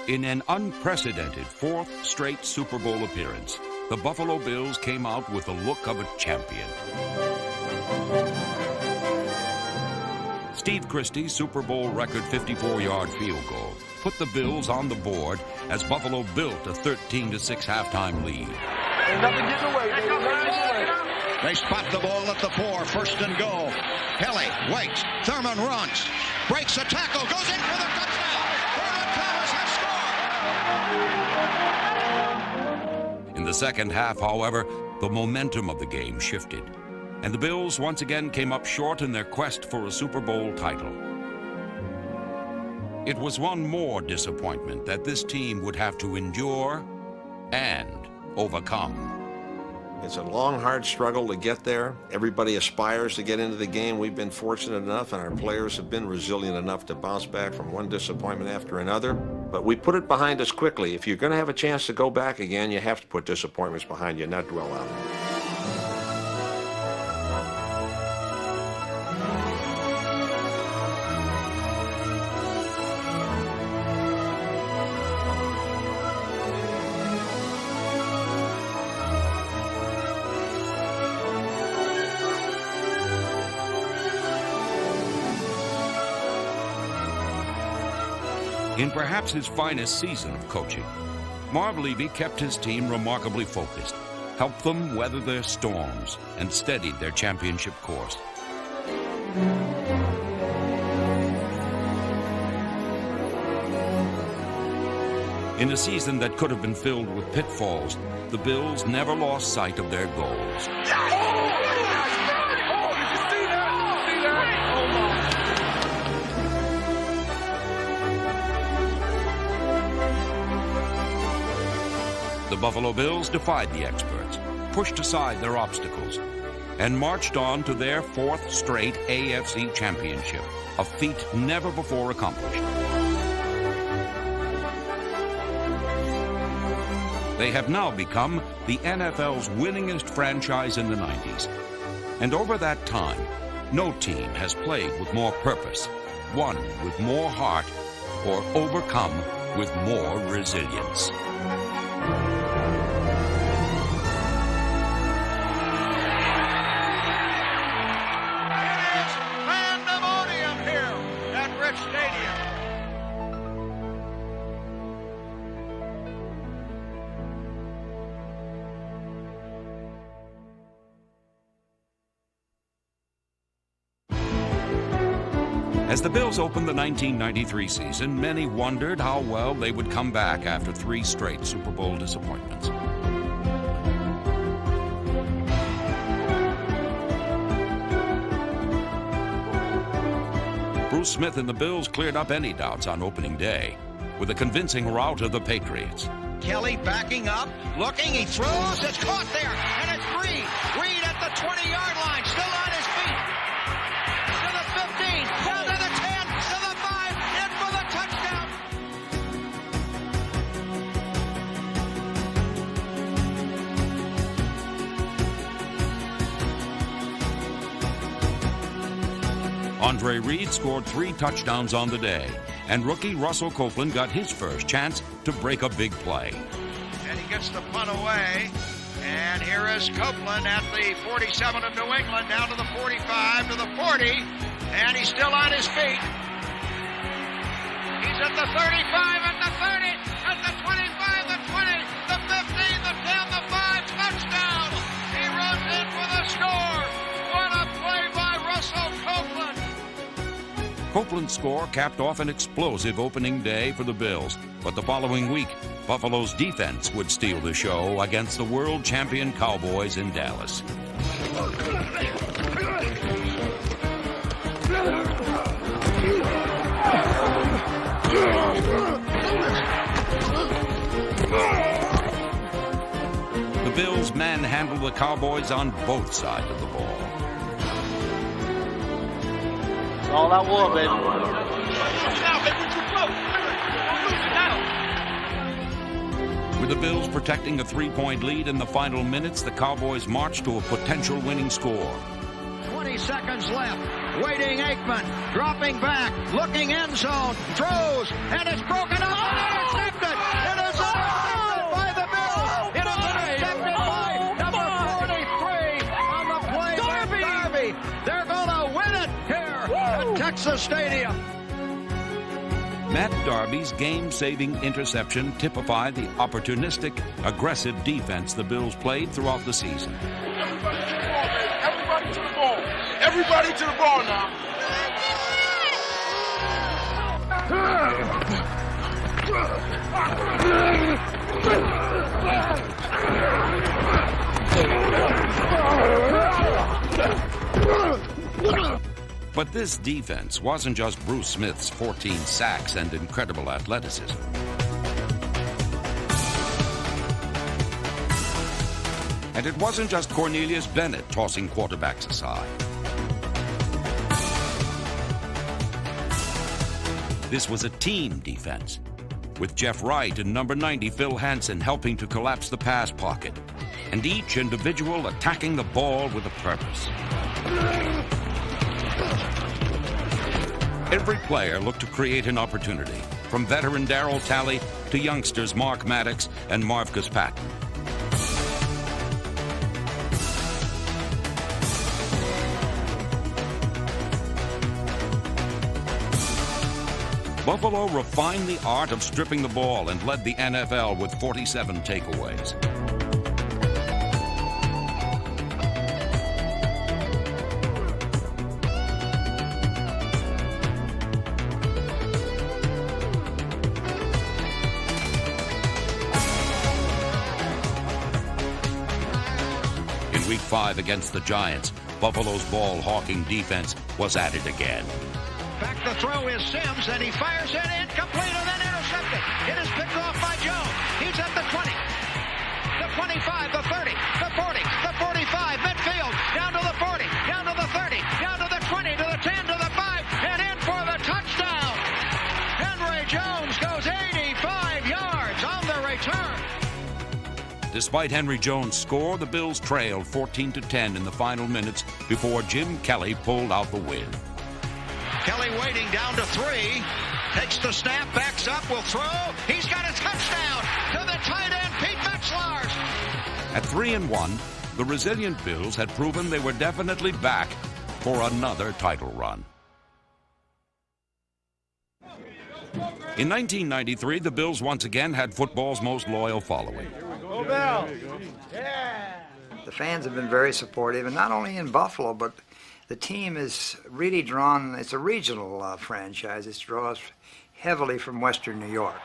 In an unprecedented fourth straight Super Bowl appearance, the Buffalo Bills came out with the look of a champion. Steve Christie's Super Bowl record 54-yard field goal put the Bills on the board as Buffalo built a 13-6 halftime lead. Ain't nothing getting away, baby. Nothing getting away. They spot the ball at the 4, first and goal. Kelly waits. Thurman runs. Breaks a tackle. Goes in for the touchdown. Thurman Thomas has scored. In the second half, however, the momentum of the game shifted, and the Bills once again came up short in their quest for a Super Bowl title. It was one more disappointment that this team would have to endure and overcome. It's a long, hard struggle to get there. Everybody aspires to get into the game. We've been fortunate enough, and our players have been resilient enough to bounce back from one disappointment after another. But we put it behind us quickly. If you're going to have a chance to go back again, you have to put disappointments behind you, not dwell on them. In perhaps his finest season of coaching, Marv Levy kept his team remarkably focused, helped them weather their storms, and steadied their championship course. In a season that could have been filled with pitfalls, the Bills never lost sight of their goals. The Buffalo Bills defied the experts, pushed aside their obstacles, and marched on to their fourth straight AFC championship, a feat never before accomplished. They have now become the NFL's winningest franchise in the 90s. And over that time, no team has played with more purpose, won with more heart, or overcome with more resilience. As the Bills opened the 1993 season, many wondered how well they would come back after 3 straight Super Bowl disappointments. Bruce Smith and the Bills cleared up any doubts on opening day with a convincing rout of the Patriots. Kelly backing up, looking, he throws, it's caught there, and it's Reed. Reed at the 20-yard line, still on his feet. To the 15, down to the 10, to the 5, in for the touchdown. Andre Reed scored 3 touchdowns on the day, and rookie Russell Copeland got his first chance to break a big play. And he gets the punt away. And here is Copeland at the 47 of New England, down to the 45, to the 40, and he's still on his feet. He's at the 35, at the 30, at the 25, the 20, the 15, the 10, the 5, touchdown! He runs in for the score! What a play by Russell Copeland! Copeland's score capped off an explosive opening day for the Bills, but the following week, Buffalo's defense would steal the show against the world champion Cowboys in Dallas. The Bills manhandled the Cowboys on both sides of the ball. That's all that war, baby. With the Bills protecting a 3-point lead in the final minutes, the Cowboys marched to a potential winning score. 20 seconds left. Waiting Aikman, dropping back, looking end zone, throws, and it's broken up and intercepted. It is intercepted by the Bills. It is intercepted by number 43 on the play by Darby. They're going to win it here at Texas Stadium. Matt Darby's game-saving interception typified the opportunistic, aggressive defense the Bills played throughout the season. Everybody to the ball. Everybody to the ball now. But this defense wasn't just Bruce Smith's 14 sacks and incredible athleticism. And it wasn't just Cornelius Bennett tossing quarterbacks aside. This was a team defense, with Jeff Wright and number 90 Phil Hansen helping to collapse the pass pocket, and each individual attacking the ball with a purpose. Every player looked to create an opportunity, from veteran Darryl Talley to youngsters Mark Maddox and Marvcus Patton. Buffalo refined the art of stripping the ball and led the NFL with 47 takeaways. In Week 5 against the Giants, Buffalo's ball-hawking defense was at it again. Back the throw is Sims, and he fires it incomplete and then intercepted. It is picked off by Jones. He's at the 20, the 25, the 30, the 40, the 45, midfield, down to the 40, down to the 30, down to the 20, to the 10, to the 5, and in for the touchdown. Henry Jones goes 85 yards on the return. Despite Henry Jones' score, the Bills trailed 14-10 in the final minutes before Jim Kelly pulled out the win. Kelly waiting down to 3, takes the snap, backs up, will throw. He's got a touchdown to the tight end, Pete Metzlars. At 3-1, the resilient Bills had proven they were definitely back for another title run. In 1993, the Bills once again had football's most loyal following. Go Bills! Yeah! The fans have been very supportive, and not only in Buffalo, but the team is really drawn. It's a regional franchise. It draws heavily from Western New York.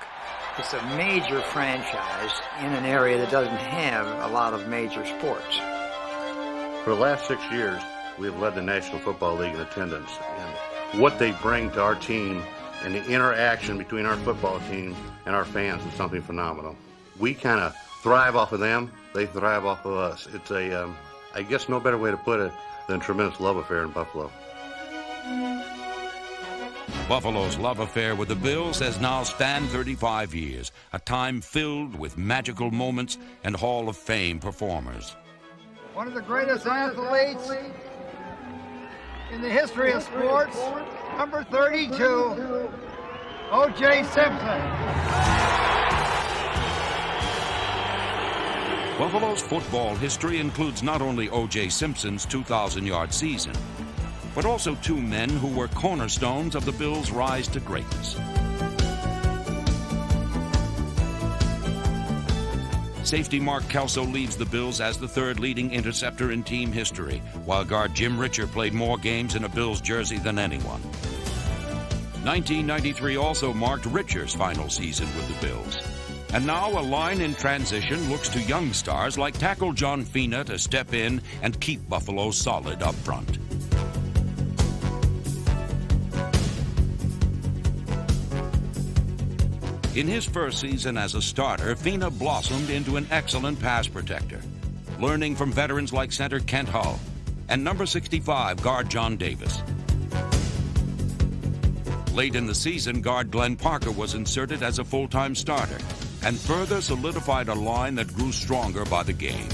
It's a major franchise in an area that doesn't have a lot of major sports. For the last 6 years, we have led the National Football League in attendance. And what they bring to our team and the interaction between our football team and our fans is something phenomenal. We kind of thrive off of them. They thrive off of us. It's a, I guess no better way to put it than tremendous love affair in Buffalo. Buffalo's love affair with the Bills has now spanned 35 years, a time filled with magical moments and Hall of Fame performers. One of the greatest athletes in the history of sports, number 32, O.J. Simpson. Buffalo's football history includes not only O.J. Simpson's 2,000-yard season, but also two men who were cornerstones of the Bills' rise to greatness. Safety Mark Kelso leads the Bills as the third leading interceptor in team history, while guard Jim Richer played more games in a Bills jersey than anyone. 1993 also marked Richer's final season with the Bills. And now a line in transition looks to young stars like tackle John Fina to step in and keep Buffalo solid up front. In his first season as a starter, Fina blossomed into an excellent pass protector, learning from veterans like center Kent Hull and number 65 guard John Davis. Late in the season, guard Glenn Parker was inserted as a full-time starter and further solidified a line that grew stronger by the game.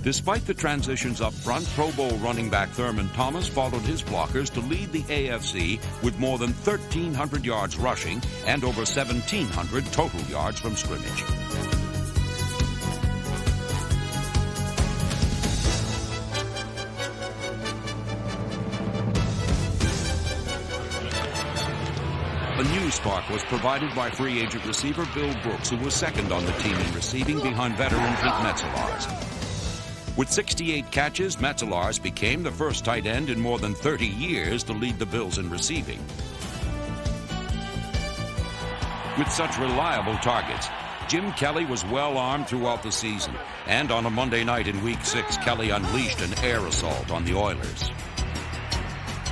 Despite the transitions up front, Pro Bowl running back Thurman Thomas followed his blockers to lead the AFC with more than 1,300 yards rushing and over 1,700 total yards from scrimmage. A new spark was provided by free agent receiver Bill Brooks, who was second on the team in receiving behind veteran Pete Metzelaars. With 68 catches, Metzelaars became the first tight end in more than 30 years to lead the Bills in receiving. With such reliable targets, Jim Kelly was well armed throughout the season, and on a Monday night in Week 6, Kelly unleashed an air assault on the Oilers.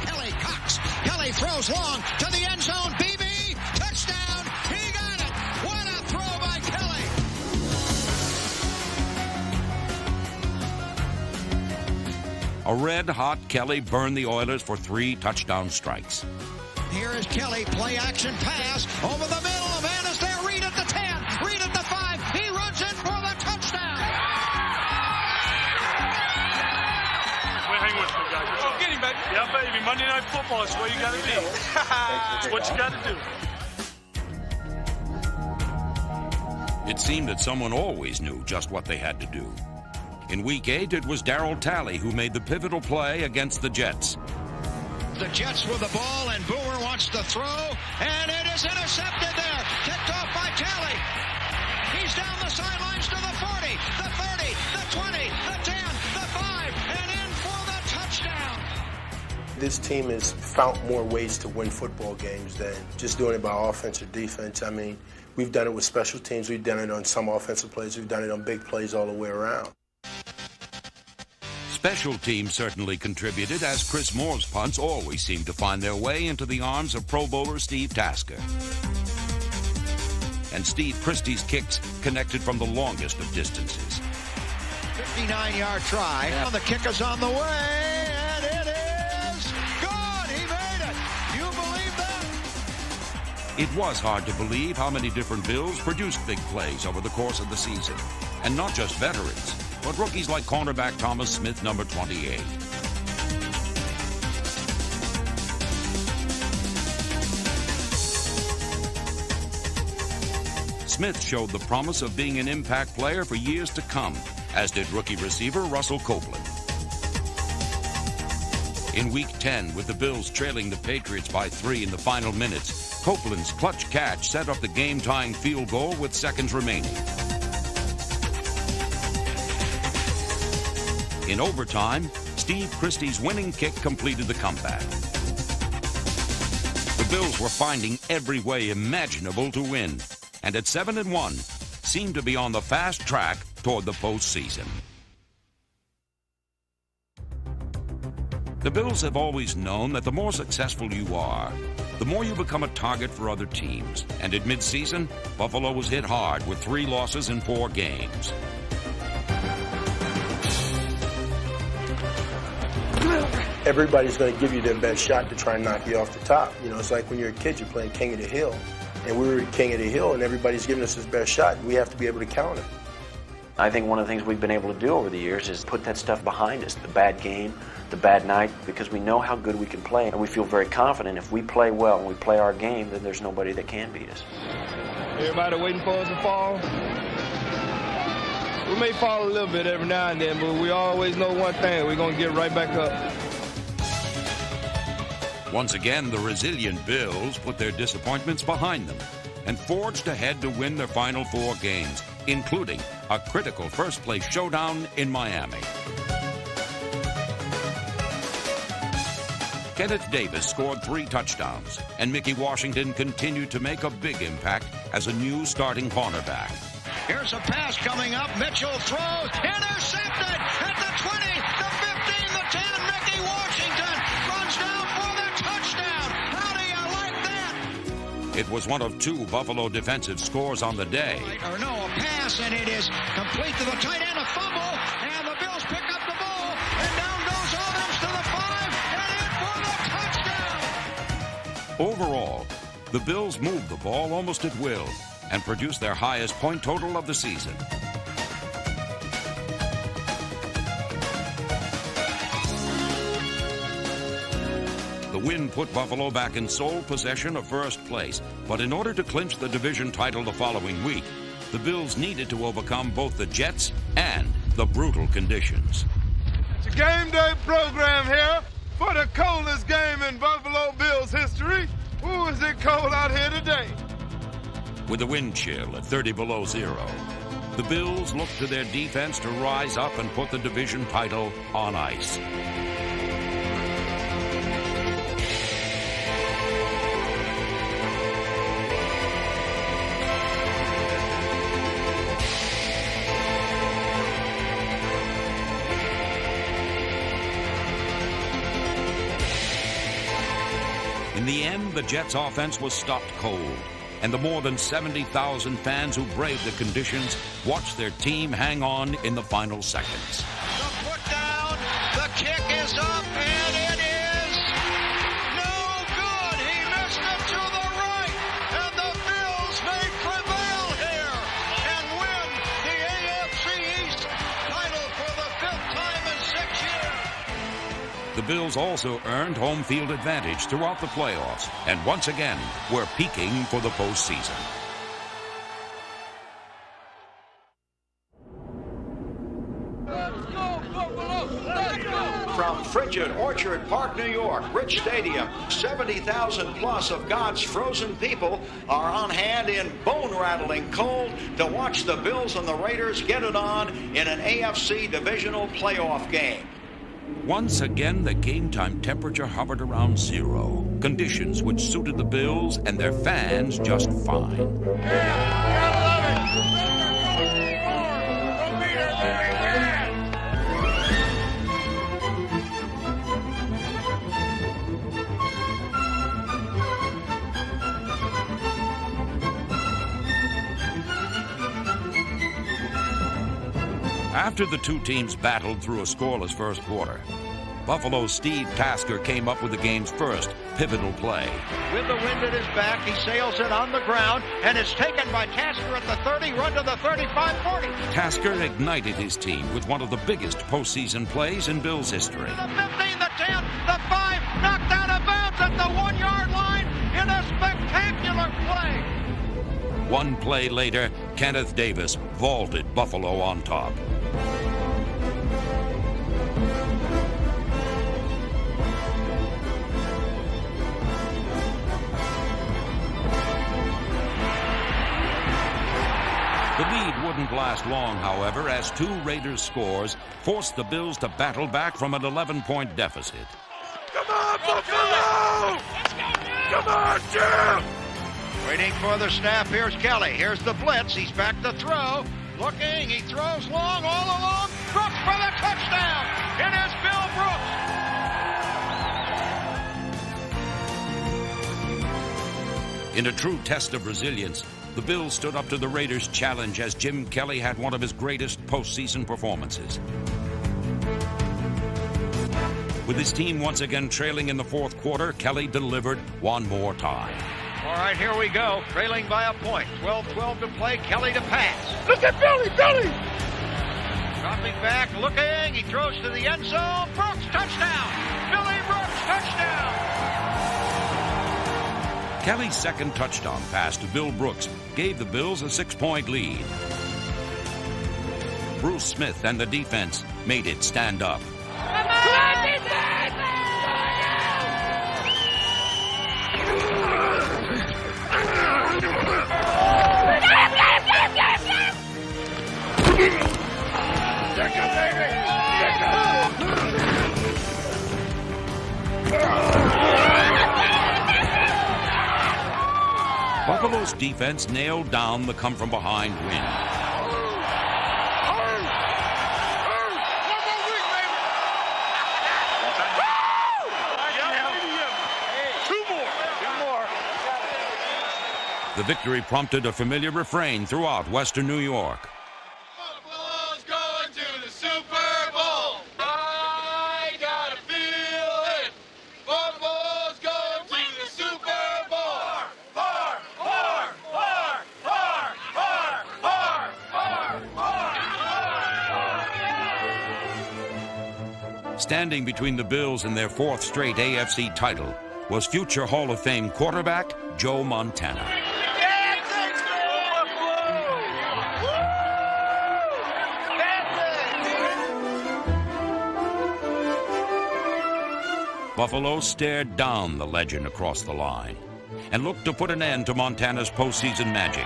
Kelly cocks. Kelly throws long to the end zone. BB, touchdown. He got it. What a throw by Kelly. A red-hot Kelly burned the Oilers for 3 touchdown strikes. Here is Kelly, play action pass over the middle. A man is there. Reed at the 10, Reed at the 5. He runs in for the touchdown. Well, hang with me, guys. Oh, get him, baby. Yeah, baby. Monday Night Football is where you got to be. It's what you got to do. It seemed that someone always knew just what they had to do. In Week 8, it was Darryl Talley who made the pivotal play against the Jets. The Jets with the ball, and Booher wants to throw, and it is intercepted there. Tipped off by Talley. He's down the sidelines to the 40, the 30, the 20, the 10, the 5, and in for the touchdown. This team has found more ways to win football games than just doing it by offense or defense. I mean, we've done it with special teams. We've done it on some offensive plays. We've done it on big plays all the way around. Special teams certainly contributed, as Chris Moore's punts always seemed to find their way into the arms of Pro Bowler Steve Tasker. And Steve Christie's kicks connected from the longest of distances. 59-yard try. Yeah. The kick is on the way, and it is good. He made it. You believe that? It was hard to believe how many different Bills produced big plays over the course of the season. And not just veterans, but rookies like cornerback Thomas Smith, number 28. Smith showed the promise of being an impact player for years to come, as did rookie receiver Russell Copeland. In Week 10, with the Bills trailing the Patriots by 3 in the final minutes, Copeland's clutch catch set up the game-tying field goal with seconds remaining. In overtime, Steve Christie's winning kick completed the comeback. The Bills were finding every way imaginable to win, and at 7-1, seemed to be on the fast track toward the postseason. The Bills have always known that the more successful you are, the more you become a target for other teams. And at midseason, Buffalo was hit hard with 3 losses in 4 games. Everybody's going to give you their best shot to try and knock you off the top. You know, it's like when you're a kid, you're playing King of the Hill. And we were King of the Hill, and everybody's giving us his best shot. We have to be able to counter. I think one of the things we've been able to do over the years is put that stuff behind us, the bad game, the bad night, because we know how good we can play, and we feel very confident if we play well and we play our game, then there's nobody that can beat us. Everybody waiting for us to fall. We may fall a little bit every now and then, but we always know one thing, we're going to get right back up. Once again, the resilient Bills put their disappointments behind them and forged ahead to win their final 4 games, including a critical first-place showdown in Miami. Kenneth Davis scored 3 touchdowns, and Mickey Washington continued to make a big impact as a new starting cornerback. Here's a pass coming up. Mitchell throws. Intercepted at the 20, the 15, the 10. Mickey Washington runs down for the touchdown. How do you like that? It was one of 2 Buffalo defensive scores on the day. Or no, a pass, and it is complete to the tight end. A fumble, and the Bills pick up the ball. And down goes Adams to the 5, and in for the touchdown. Overall, the Bills moved the ball almost at will and produced their highest point total of the season. The win put Buffalo back in sole possession of first place, but in order to clinch the division title the following week, the Bills needed to overcome both the Jets and the brutal conditions. It's a game day program here for the coldest game in Buffalo Bills history. Ooh, is it cold out here today? With the wind chill at 30 below zero, the Bills looked to their defense to rise up and put the division title on ice. In the end, the Jets' offense was stopped cold, and the more than 70,000 fans who braved the conditions watched their team hang on in the final seconds. The foot down, the kick is up, and it is no good. He missed it to the right, and the Bills may prevail here and win the AFC East title for the 5th time in 6 years. The Bills also earned home field advantage throughout the playoffs, and once again were peaking for the postseason. From frigid Orchard Park, New York, Rich Stadium, 70,000 plus of God's frozen people are on hand in bone-rattling cold to watch the Bills and the Raiders get it on in an AFC divisional playoff game. Once again, the game-time temperature hovered around zero, conditions which suited the Bills and their fans just fine. After the two teams battled through a scoreless first quarter, Buffalo's Steve Tasker came up with the game's first pivotal play. With the wind at his back, he sails it on the ground and is taken by Tasker at the 30, run to the 35-40. Tasker ignited his team with one of the biggest postseason plays in Bills history. The 15, the 10, the 5, knocked out of bounds at the 1-yard line in a spectacular play. One play later, Kenneth Davis vaulted Buffalo on top. The lead wouldn't last long, however, as two Raiders scores forced the Bills to battle back from an 11-point deficit. Come on, Buffalo! Come on, Jim! Waiting for the snap, here's Kelly. Here's the blitz, he's back to throw. Looking, he throws long, all along. Brooks for the touchdown! It is Bill Brooks! In a true test of resilience, the Bills stood up to the Raiders' challenge as Jim Kelly had one of his greatest postseason performances. With his team once again trailing in the fourth quarter, Kelly delivered one more time. All right, here we go. Trailing by a point. 12-12 to play. Kelly to pass. Look at Billy! Dropping back, looking. He throws to the end zone. Brooks, touchdown! Billy Brooks, touchdown! Kelly's second touchdown pass to Bill Brooks gave the Bills a 6-point lead. Bruce Smith and the defense made it stand up. Buffalo's defense nailed down the come-from-behind win. The victory prompted a familiar refrain throughout Western New York. Buffalo's going to the Super Bowl. I gotta feel it. Buffalo's going to the Super Bowl. Standing between the Bills and their fourth straight AFC title was future Hall of Fame quarterback Joe Montana. Buffalo stared down the legend across the line and looked to put an end to Montana's postseason magic.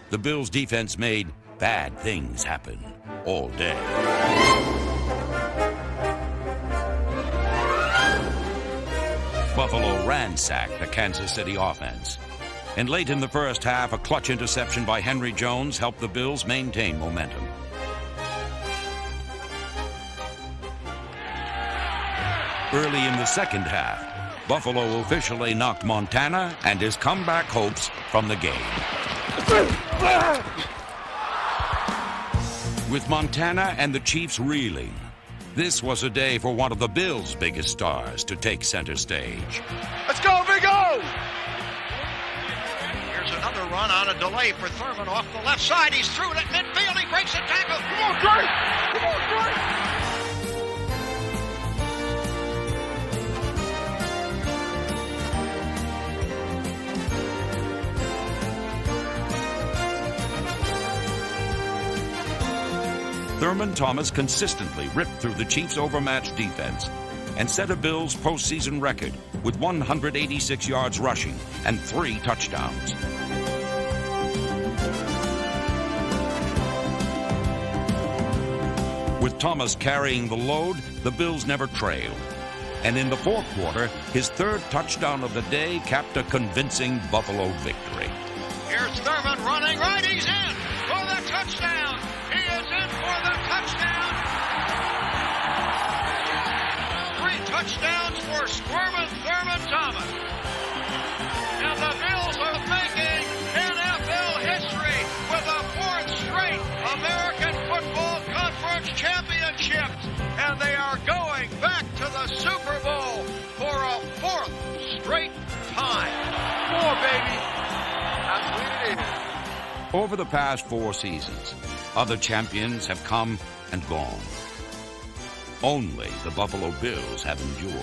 The Bills' defense made bad things happen all day. Buffalo ransacked the Kansas City offense. And late in the first half, a clutch interception by Henry Jones helped the Bills maintain momentum. Early in the second half, Buffalo officially knocked Montana and his comeback hopes from the game. With Montana and the Chiefs reeling, this was a day for one of the Bills' biggest stars to take center stage. Let's go, Big O! Here's another run on a delay for Thurman off the left side. He's through it at midfield. He breaks a tackle. Come on, Drake! Come on, Drake! Thurman Thomas consistently ripped through the Chiefs' overmatched defense and set a Bills' postseason record with 186 yards rushing and 3 touchdowns. With Thomas carrying the load, the Bills never trailed. And in the fourth quarter, his third touchdown of the day capped a convincing Buffalo victory. Here's Thurman running right. He's in for the touchdown. He is in for the touchdown. 3 touchdowns for Squirmin' Thurman Thomas. And the Bills are making NFL history with a 4th straight American Football Conference championship. And they are going back to the Super Bowl for a 4th straight time. 4, baby. That's what it is. Over the past 4 seasons, other champions have come and gone. Only the Buffalo Bills have endured.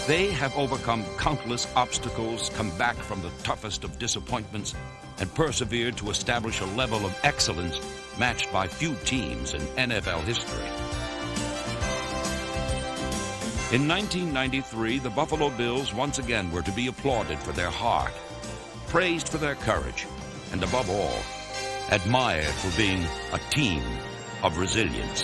They have overcome countless obstacles, come back from the toughest of disappointments, and persevered to establish a level of excellence matched by few teams in NFL history. In 1993, the Buffalo Bills once again were to be applauded for their heart, praised for their courage, and above all, admired for being a team of resilience.